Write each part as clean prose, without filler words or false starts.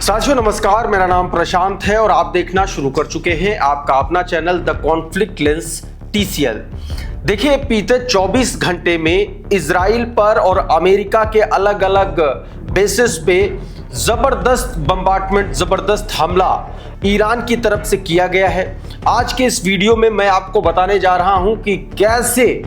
साथियों नमस्कार, मेरा नाम प्रशांत है और आप देखना शुरू कर चुके हैं आपका अपना channel the conflict lens TCL। देखिए, बीते 24 घंटे में इजराइल पर और अमेरिका के अलग अलग बेसिस पे जबरदस्त बम्बार्टमेंट, जबरदस्त हमला ईरान की तरफ से किया गया है। आज के इस वीडियो में मैं आपको बताने जा रहा हूं कि कैसे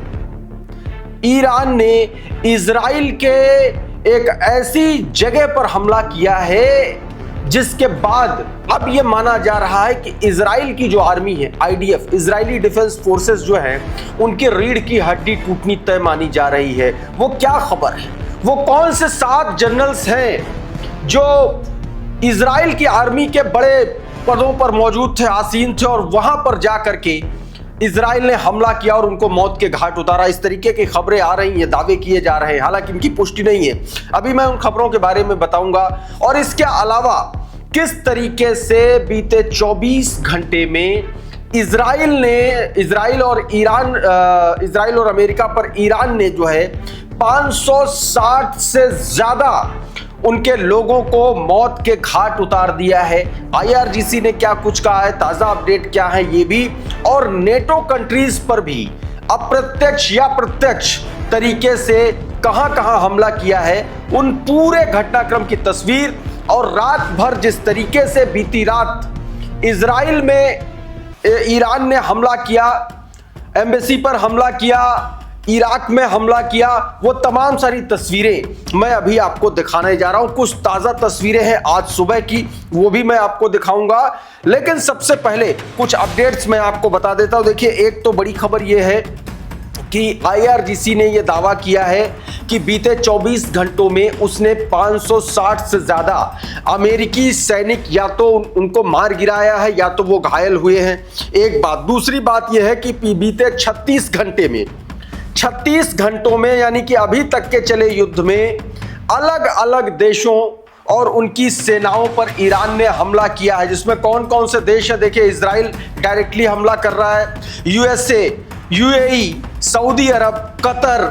ईरान ने इजराइल के एक ऐसी जगह पर हमला किया है जिसके बाद अब यह माना जा रहा है कि इजराइल की जो आर्मी है, IDF, इजरायली डिफेंस फोर्सेस जो है, उनके रीढ़ की हड्डी टूटनी तय मानी जा रही है। वो क्या खबर है? वो कौन से 7 जनरल्स हैं जो इजराइल की आर्मी के बड़े पदों पर मौजूद थे, आसीन थे, और वहां पर जाकर के इजराइल ने हमला किया और उनको मौत के घाट उतारा। इस तरीके की खबरें आ रही हैं, दावे किए जा रहे हैं, हालांकि इनकी पुष्टि नहीं है। अभी मैं उन खबरों के बारे में बताऊंगा और इसके अलावा किस तरीके से बीते 24 घंटे में इजराइल और अमेरिका पर ईरान ने जो है 560 से ज्यादा उनके लोगों को मौत के घाट उतार दिया है। IRGC ने क्या कुछ कहा है, ताजा अपडेट क्या है, ये भी, और नेटो कंट्रीज पर भी अप्रत्यक्ष या प्रत्यक्ष तरीके से कहां कहां हमला किया है, उन पूरे घटनाक्रम की तस्वीर। और रात भर जिस तरीके से बीती रात इजराइल में ईरान ने हमला किया, एम्बेसी पर हमला किया, इराक में हमला किया, वो तमाम सारी तस्वीरें मैं अभी आपको दिखाने जा रहा हूं। कुछ ताजा तस्वीरें हैं आज सुबह की, वो भी मैं आपको दिखाऊंगा। लेकिन सबसे पहले कुछ अपडेट्स मैं आपको बता देता हूं। देखिए, एक तो बड़ी खबर यह है कि IRGC ने यह दावा किया है कि बीते 24 घंटों में उसने 560 से ज्यादा अमेरिकी सैनिक या तो उनको मार गिराया है या तो वो घायल हुए हैं। एक बात। दूसरी बात यह है कि बीते 36 घंटों में यानी कि अभी तक के चले युद्ध में अलग अलग देशों और उनकी सेनाओं पर ईरान ने हमला किया है, जिसमें कौन कौन से देश है। देखिए, इजराइल डायरेक्टली हमला कर रहा है, USA, UAE, Saudi Arab, Qatar,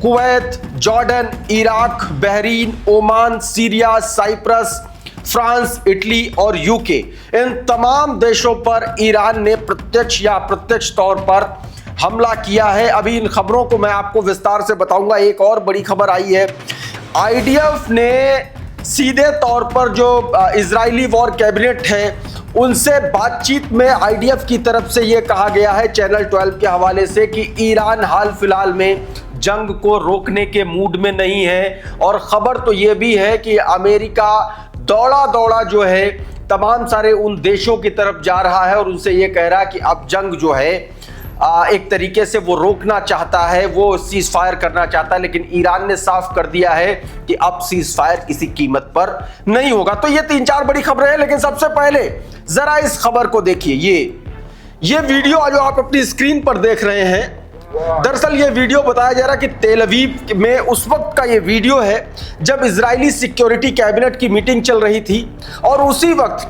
Kuwait, Jordan, Iraq, Bahrain, Oman, Syria, Cyprus, France, Italy और UK। इन तमाम देशों पर ईरान ने प्रत्यक्ष या अप्रत्यक्ष तौर पर हमला किया है। अभी इन खबरों को मैं आपको विस्तार से बताऊंगा। एक और बड़ी खबर आई है, IDF ने सीधे तौर पर जो इजरायली वॉर कैबिनेट है उनसे बातचीत में IDF की तरफ से यह कहा गया है, चैनल 12 के हवाले से, कि ईरान हाल फिलहाल में जंग को रोकने के मूड में नहीं है। और खबर तो यह भी है कि अमेरिका दौड़ा दौड़ा जो है तमाम सारे उन देशों की तरफ जा रहा है और उनसे यह कह रहा है कि अब जंग जो है एक तरीके से वो रोकना चाहता है, वो सीज फायर करना चाहता है। लेकिन ईरान ने साफ कर दिया है कि अब सीज फायर किसी कीमत पर नहीं होगा। तो ये 3-4 बड़ी खबरें हैं, लेकिन सबसे पहले जरा इस खबर को देखिए। ये वीडियो जो आप अपनी स्क्रीन पर देख रहे हैं, दरअसल ये वीडियो बताया जा रहा है कि तेल अवीव में उस वक्त का ये वीडियो है जब इजरायली सिक्योरिटी कैबिनेट की मीटिंग चल रही थी और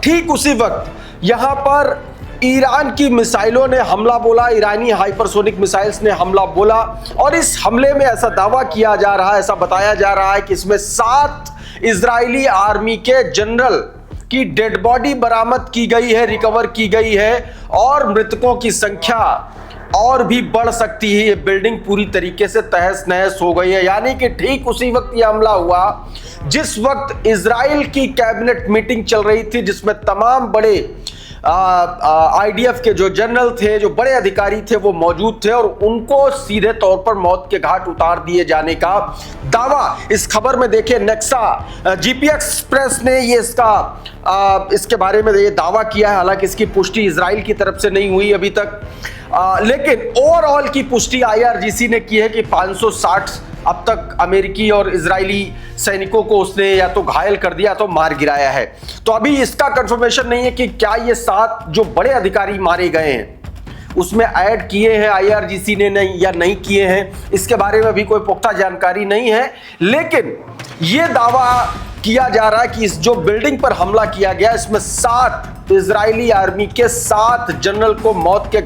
ठीक उसी वक्त यहां पर ईरान की मिसाइलों ने हमला बोला, ईरानी हाइपरसोनिक मिसाइल्स ने हमला बोला। और इस हमले में ऐसा दावा किया जा रहा है, ऐसा बताया जा रहा है कि इसमें 7 इजरायली आर्मी के जनरल की डेड बॉडी बरामद की गई है, रिकवर की गई है, और मृतकों की संख्या और भी बढ़ सकती है। ये बिल्डिंग पूरी तरीके से तहस नहस हो गई है। यानी कि ठीक उसी वक्त ये हमला हुआ जिस वक्त इजराइल की कैबिनेट मीटिंग चल रही थी, जिसमें तमाम बड़े IDF के जो जनरल थे, जो बड़े अधिकारी थे, वो मौजूद थे और उनको सीधे तौर पर मौत के घाट उतार दिए जाने का दावा इस खबर में। देखिए, नेक्सा GP एक्सप्रेस ने ये इसके बारे में ये दावा किया है। हालांकि इसकी पुष्टि इजराइल की तरफ से नहीं हुई अभी तक, लेकिन ओवरऑल की पुष्टि IRGC ने की है कि 560 अब तक अमेरिकी और इजरायली सैनिकों को उसने या तो घायल कर दिया तो मार गिराया है। तो अभी इसका कंफर्मेशन नहीं है कि क्या ये 7 जो बड़े अधिकारी मारे गए हैं उसमें ऐड किए हैं IRGC ने नहीं किए हैं, इसके बारे में भी कोई पुख्ता जानकारी नहीं है। लेकिन यह दावा किया जा रहा है कि इस जो बिल्डिंग पर हमला किया गया, इसमें 7 इजरायली आर्मी के 7 जनरल को मौत के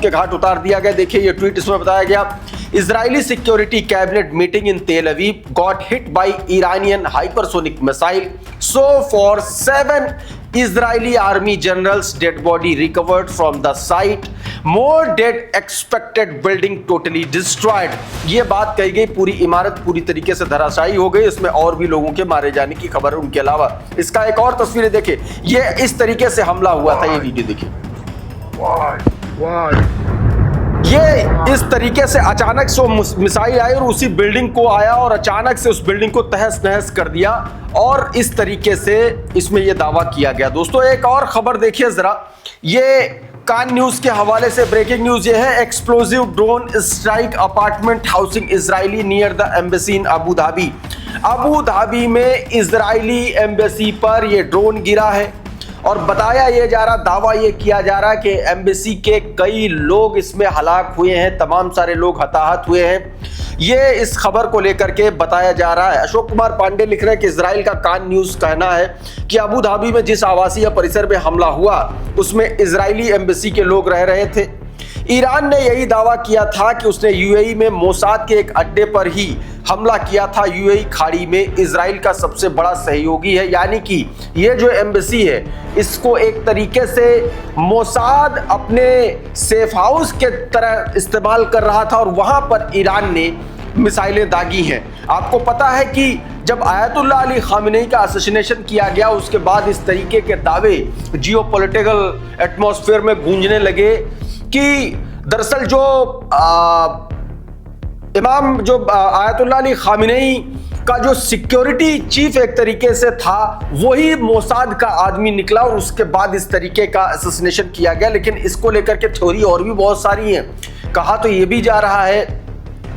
घाट उतार दिया गया। देखिए, ये ट्वीट इसमें बताया गया Israeli security cabinet meeting in Tel Aviv got hit by Iranian hypersonic missile. So for 7 Israeli army generals dead body recovered from the site. More dead expected, building totally destroyed. ये बात कही गई, पूरी इमारत पूरी तरीके से धराशायी हो गई, इसमें और भी लोगों के मारे जाने की खबर है उनके अलावा। इसका एक और तस्वीरें देखें, ये इस तरीके से हमला हुआ था, ये वीडियो देखिए। ये इस तरीके से अचानक से मिसाइल आई और उसी बिल्डिंग को आया और अचानक से उस बिल्डिंग को तहस नहस कर दिया और इस तरीके से इसमें यह दावा किया गया। दोस्तों एक और खबर देखिए जरा, ये कान न्यूज के हवाले से ब्रेकिंग न्यूज ये है, explosive drone strike apartment housing Israeli near the embassy in Abu Dhabi. Abu Dhabi में इजरायली एम्बेसी पर यह ड्रोन गिरा है और बताया ये जा रहा, दावा ये किया जा रहा कि एम्बेसी के कई लोग इसमें हलाक हुए हैं, तमाम सारे लोग हताहत हुए हैं। ये इस खबर को लेकर के बताया जा रहा है। अशोक कुमार पांडे लिख रहे हैं कि इजराइल का कान न्यूज कहना है कि अबू धाबी में जिस आवासीय परिसर में हमला हुआ उसमें इजरायली एम्बेसी के लोग रह रहे थे। ईरान ने यही दावा किया था कि उसने यूएई में मोसाद के एक अड्डे पर ही हमला किया था। यूएई खाड़ी में इजराइल का सबसे बड़ा सहयोगी है, यानी कि ये जो एम्बेसी है इसको एक तरीके से मोसाद अपने सेफ हाउस के तरह इस्तेमाल कर रहा था और वहां पर ईरान ने मिसाइलें दागी हैं। आपको पता है कि जब आयतुल्लाह अली खामेनी का असैसिनेशन किया गया उसके बाद इस तरीके के दावे जियोपॉलिटिकल एटमॉस्फेयर में गूंजने लगे कि दरअसल जो इमाम जो आयतुल्लाह अली खामेनी का जो सिक्योरिटी चीफ एक तरीके से था वही मोसाद का आदमी निकला और उसके बाद इस तरीके का असैसिनेशन किया गया। लेकिन इसको लेकर के थ्योरी और भी बहुत सारी हैं। कहा तो ये भी जा रहा है,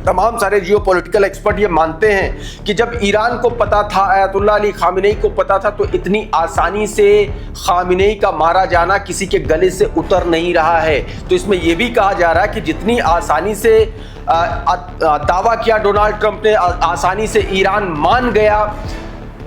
तमाम सारे जियोपॉलिटिकल एक्सपर्ट ये मानते हैं कि जब ईरान को पता था, आयतुल्लाह अली खामेनी को पता था, तो इतनी आसानी से खामेनी का मारा जाना किसी के गले से उतर नहीं रहा है। तो इसमें यह भी कहा जा रहा है कि जितनी आसानी से दावा किया डोनाल्ड ट्रंप ने, आसानी से ईरान मान गया,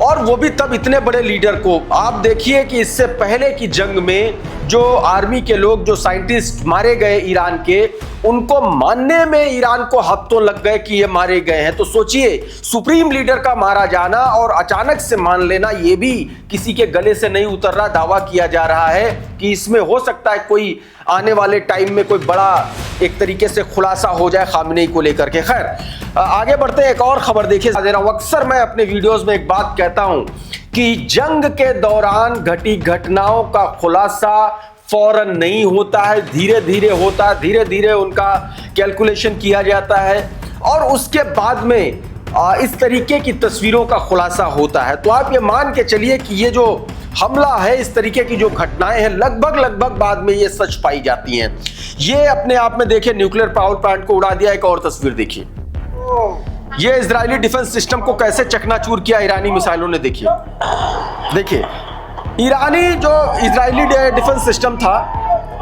और वो भी तब इतने बड़े लीडर को। आप देखिए कि इससे पहले की जंग में जो आर्मी के लोग, जो साइंटिस्ट मारे गए ईरान के, उनको मानने में ईरान को हफ्तों लग गए कि ये मारे गए हैं। तो सोचिए, सुप्रीम लीडर का मारा जाना और अचानक से मान लेना, ये भी किसी के गले से नहीं उतर रहा। दावा किया जा रहा है कि इसमें हो सकता है कोई आने वाले टाइम में कोई बड़ा एक तरीके से खुलासा हो जाए खामेनी को लेकर के। खैर आगे बढ़ते हैं, एक और खबर देखिए। अक्सर मैं अपने वीडियोस में एक बात कहता हूं कि जंग के दौरान घटी घटनाओं का खुलासा फौरन नहीं होता है, धीरे धीरे होता है, धीरे धीरे उनका कैलकुलेशन किया जाता है और उसके बाद में इस तरीके की तस्वीरों का खुलासा होता है। तो आप ये मान के चलिए कि ये जो हमला है, इस तरीके की जो घटनाएं हैं, लगभग बाद में ये सच पाई जाती हैं। ये अपने आप में देखिए, न्यूक्लियर पावर प्लांट को उड़ा दिया। एक और तस्वीर देखिए, ये इजरायली डिफेंस सिस्टम को कैसे चकनाचूर किया ईरानी मिसाइलों ने। देखिए ईरानी जो इजरायली डिफेंस सिस्टम था,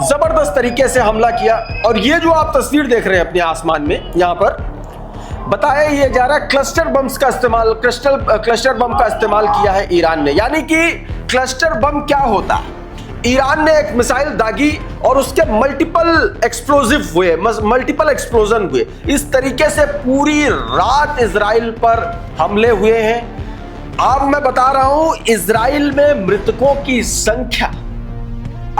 जबरदस्त तरीके से हमला किया। और ये जो आप तस्वीर देख रहे हैं अपने आसमान में, यहां पर बताया ये जा रहा है क्लस्टर बम्स का इस्तेमाल, क्लस्टर बम का इस्तेमाल किया है ईरान ने। यानी कि क्लस्टर बम क्या होता है, ईरान ने एक मिसाइल दागी और उसके मल्टीपल एक्सप्लोजिव हुए, मल्टीपल एक्सप्लोजन हुए। इस तरीके से पूरी रात इजराइल पर हमले हुए हैं। अब मैं बता रहा हूं, इजराइल में मृतकों की संख्या,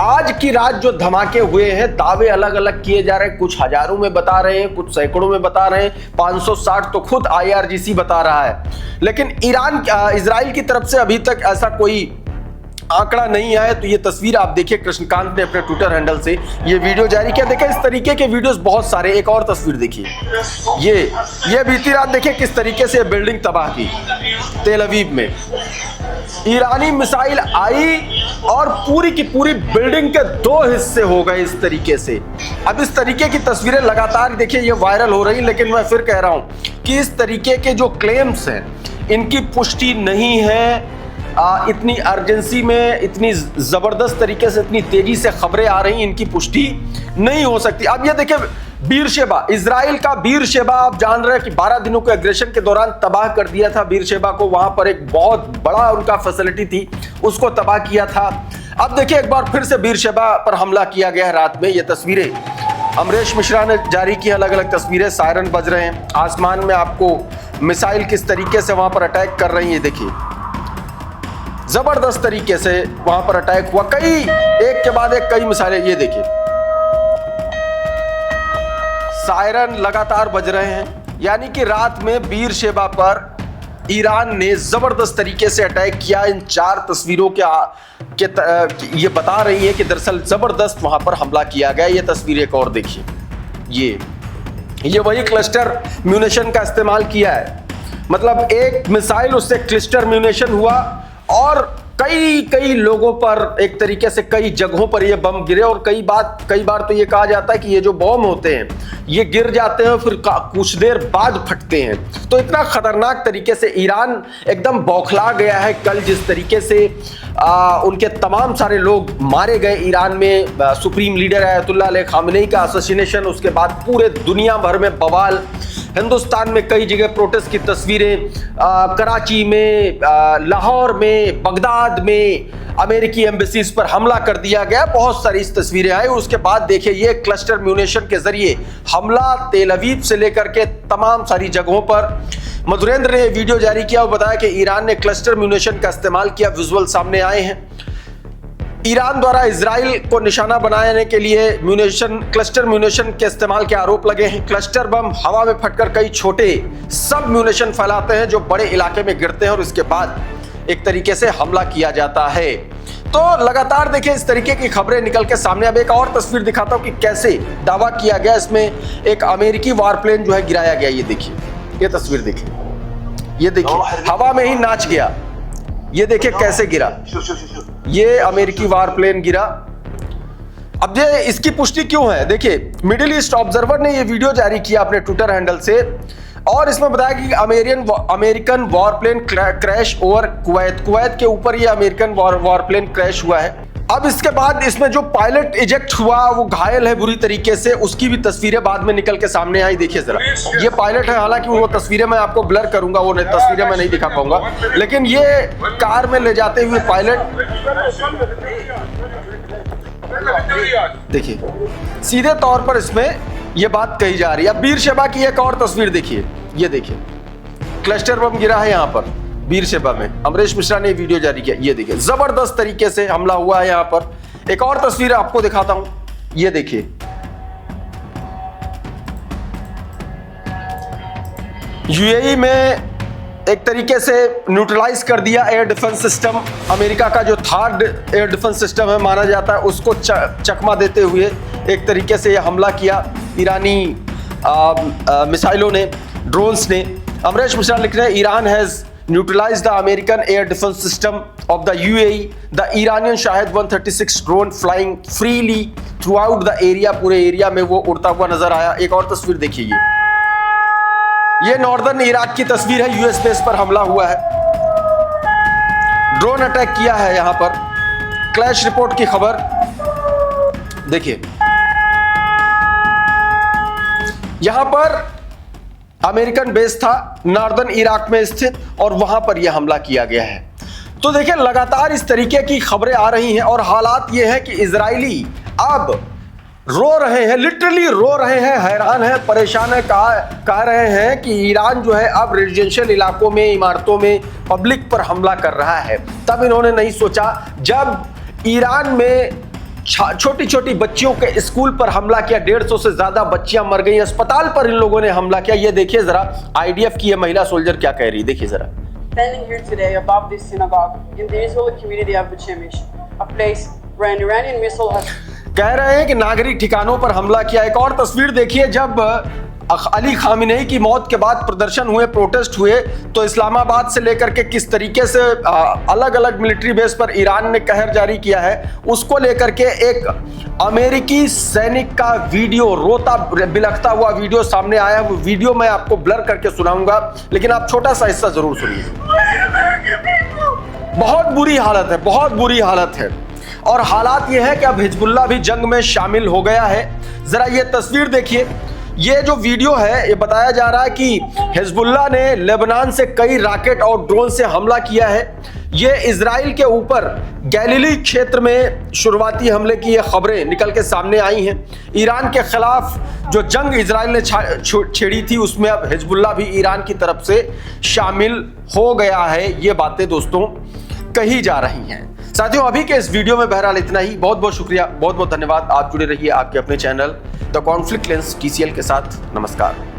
आज की रात जो धमाके हुए हैं, दावे अलग अलग किए जा रहे हैं, कुछ हजारों में बता रहे हैं, कुछ सैकड़ों में बता रहे हैं, 560 तो खुद IRGC बता रहा है। लेकिन इजराइल की तरफ से अभी तक ऐसा कोई आंकड़ा नहीं आया। तो ये तस्वीर आप देखिए, कृष्णकांत ने अपने ट्विटर हैंडल से ये वीडियो जारी किया। देखिए इस तरीके के वीडियोस बहुत सारे। एक और तस्वीर देखिए, ये बीती रात देखिए किस तरीके से बिल्डिंग तबाह की तेल अवीव में। ईरानी मिसाइल आई और पूरी की पूरी बिल्डिंग के 2 हिस्से हो गए इस तरीके से। अब इस तरीके की तस्वीरें लगातार देखिए ये वायरल हो रही, लेकिन मैं फिर कह रहा हूं कि इस तरीके के जो क्लेम्स हैं इनकी पुष्टि नहीं है। इतनी अर्जेंसी में, इतनी जबरदस्त तरीके से, इतनी तेजी से खबरें आ रही, इनकी पुष्टि नहीं हो सकती। अब ये देखिए बीरशेबा, इजराइल का बीरशेबा, आप जान रहे हैं कि 12 दिनों के एग्रेशन के दौरान तबाह कर दिया था बीरशेबा को। वहां पर एक बहुत बड़ा उनका फैसिलिटी थी, उसको तबाह किया था। अब देखिए एक बार फिर से बीरशेबा पर हमला किया गया है रात में। ये तस्वीरें अमरीश मिश्रा ने जारी की अलग अलग तस्वीरें, सायरन बज रहे हैं, आसमान में आपको मिसाइल किस तरीके से वहां पर अटैक कर रही है। देखिए जबरदस्त तरीके से वहां पर अटैक हुआ, कई एक के बाद एक कई मिसाइलें। ये देखिए सायरन लगातार बज रहे हैं, यानी कि रात में बीर शेबा पर ईरान ने जबरदस्त तरीके से अटैक किया। इन 4 तस्वीरों के ये बता रही है कि दरअसल जबरदस्त वहां पर हमला किया गया। ये तस्वीर एक और देखिए, ये वही क्लस्टर म्यूनिशन का इस्तेमाल किया है, मतलब एक मिसाइल उससे क्लस्टर म्यूनिशन हुआ और कई लोगों पर एक तरीके से कई जगहों पर ये बम गिरे। और कई बार तो ये कहा जाता है कि ये जो बम होते हैं ये गिर जाते हैं फिर कुछ देर बाद फटते हैं। तो इतना खतरनाक तरीके से ईरान एकदम बौखला गया है। कल जिस तरीके से उनके तमाम सारे लोग मारे गए ईरान में, supreme leader Ayatollah Ali Khamenei का असैसिनेशन, उसके बाद पूरे दुनिया भर में बवाल, हिंदुस्तान में कई जगह प्रोटेस्ट की तस्वीरें, कराची में, लाहौर में, बगदाद में अमेरिकी एम्बेसीज पर हमला कर दिया गया। बहुत सारी इस तस्वीरें आई। उसके बाद देखिए ये क्लस्टर म्यूनिशन के जरिए हमला तेल अवीव से लेकर के तमाम सारी जगहों पर। मधुरेंद्र ने वीडियो जारी किया और बताया कि ईरान ने क्लस्टर म्यूनिशन का इस्तेमाल किया। विजुअल सामने आए हैं। ईरान द्वारा इजराइल को निशाना बनाने के लिए क्लस्टर म्यूनिशन के इस्तेमाल के आरोप लगे हैं। क्लस्टर बम हवा में फटकर कई छोटे सब म्यूनिशन फैलाते हैं जो बड़े इलाके में गिरते हैं और इसके बाद एक तरीके से हमला किया जाता है। तो लगातार देखिए इस तरीके की खबरें निकल के सामने। अब एक और तस्वीर दिखाता हूं कि कैसे दावा किया गया, इसमें एक अमेरिकी वारप्लेन जो है गिराया गया। ये देखिए, ये तस्वीर देखिए, ये देखिए हवा में ही नाच गया। ये देखिए कैसे गिरा, ये अमेरिकी वारप्लेन गिरा। अब ये इसकी पुष्टि क्यों है, देखिए मिडिल ईस्ट ऑब्जर्वर ने ये वीडियो जारी किया अपने ट्विटर हैंडल से और इसमें बताया कि अमेरिकन वारप्लेन क्रैश ओवर कुवैत के ऊपर ये अमेरिकन वारप्लेन क्रैश हुआ है। अब इसके बाद इसमें जो पायलट इजेक्ट हुआ वो घायल है बुरी तरीके से, उसकी भी तस्वीरें बाद में निकल के सामने आई। देखिए जरा, ये पायलट है, हालांकि वो तस्वीरें मैं आपको ब्लर करूंगा, वो तस्वीरें मैं नहीं दिखा पाऊंगा, लेकिन ये कार में ले जाते हुए पायलट देखिए सीधे तौर पर इसमें ये बात कही जा रही है। अब बीर शेबा की एक और तस्वीर देखिए, ये देखिए क्लस्टर बम गिरा है यहाँ पर बीर शेबा में। अमरीश मिश्रा ने वीडियो जारी किया। ये देखिए जबरदस्त तरीके से हमला हुआ है यहाँ पर। एक और तस्वीर आपको दिखाता हूं, ये देखिए यूएई में एक तरीके से न्यूट्रलाइज कर दिया एयर डिफेंस सिस्टम। अमेरिका का जो 3rd एयर डिफेंस सिस्टम है माना जाता है, उसको चकमा देते हुए एक तरीके से यह हमला किया ईरानी मिसाइलों ने, ड्रोन्स ने। अमरीश मिश्रा लिख रहे हैं Iran has neutralised the American air defence system of the UAE. The Iranian Shahid 136 drone flying freely through out the area. पूरे एरिया में वो उड़ता हुआ नजर आया। एक और तस्वीर देखिए, ये नॉर्दर्न इराक की तस्वीर है, यूएस बेस पर हमला हुआ है, ड्रोन अटैक किया है यहां पर। क्लैश रिपोर्ट की खबर देखिए, यहां पर अमेरिकन बेस था नॉर्दर्न इराक में स्थित और वहां पर यह हमला किया गया है। तो देखिए लगातार इस तरीके की खबरें आ रही हैं और हालात ये है कि इजरायली अब रो रहे हैं, लिटरली रो रहे हैं, हैरान है, परेशान है। कह रहे हैं कि ईरान जो है अब रेजिडेंशियल इलाकों में, इमारतों में, पब्लिक पर हमला कर रहा है। तब इन्होंने नहीं सोचा जब ईरान में छोटी छोटी बच्चियों के स्कूल पर हमला किया, 150 से ज्यादा बच्चियां मर गई, अस्पताल पर इन लोगों ने हमला किया। ये देखिए जरा आईडीएफ की ये महिला सोल्जर क्या कह रही है, देखिए जरा। Standing here today above this synagogue in the Israeli community of Bet-Shemesh, a place where an Iranian missile has कह रहे हैं कि नागरिक ठिकानों पर हमला किया। एक और तस्वीर देखिए, जब अली खामेनी की मौत के बाद प्रदर्शन हुए, प्रोटेस्ट हुए, तो इस्लामाबाद से लेकर के किस तरीके से अलग अलग मिलिट्री बेस पर ईरान ने कहर जारी किया है, उसको लेकर के एक अमेरिकी सैनिक का वीडियो, रोता बिलखता हुआ वीडियो सामने आया। वो वीडियो मैं आपको ब्लर करके सुनाऊंगा, लेकिन आप छोटा सा हिस्सा जरूर सुनिए। बहुत बुरी हालत है, बहुत बुरी हालत है। और हालात ये है कि अब हिजबुल्लाह भी जंग में शामिल हो गया है। जरा ये तस्वीर देखिए, ये जो वीडियो है, ये बताया जा रहा है कि हिजबुल्लाह ने लेबनान से कई रॉकेट और ड्रोन से हमला किया है। ये इजराइल के ऊपर गैलीली क्षेत्र में शुरुआती हमले की ये खबरें निकल के सामने आई हैं। ईरान के खिलाफ जो जंग इजराइल ने छेड़ी थी उसमें अब हिजबुल्लाह भी ईरान की तरफ से शामिल हो गया है। ये बातें दोस्तों कही जा रही हैं। साथियों, अभी के इस वीडियो में बहरहाल इतना ही। बहुत बहुत शुक्रिया, बहुत बहुत धन्यवाद। आप जुड़े रहिए आपके अपने channel the conflict lens TCL के साथ। नमस्कार।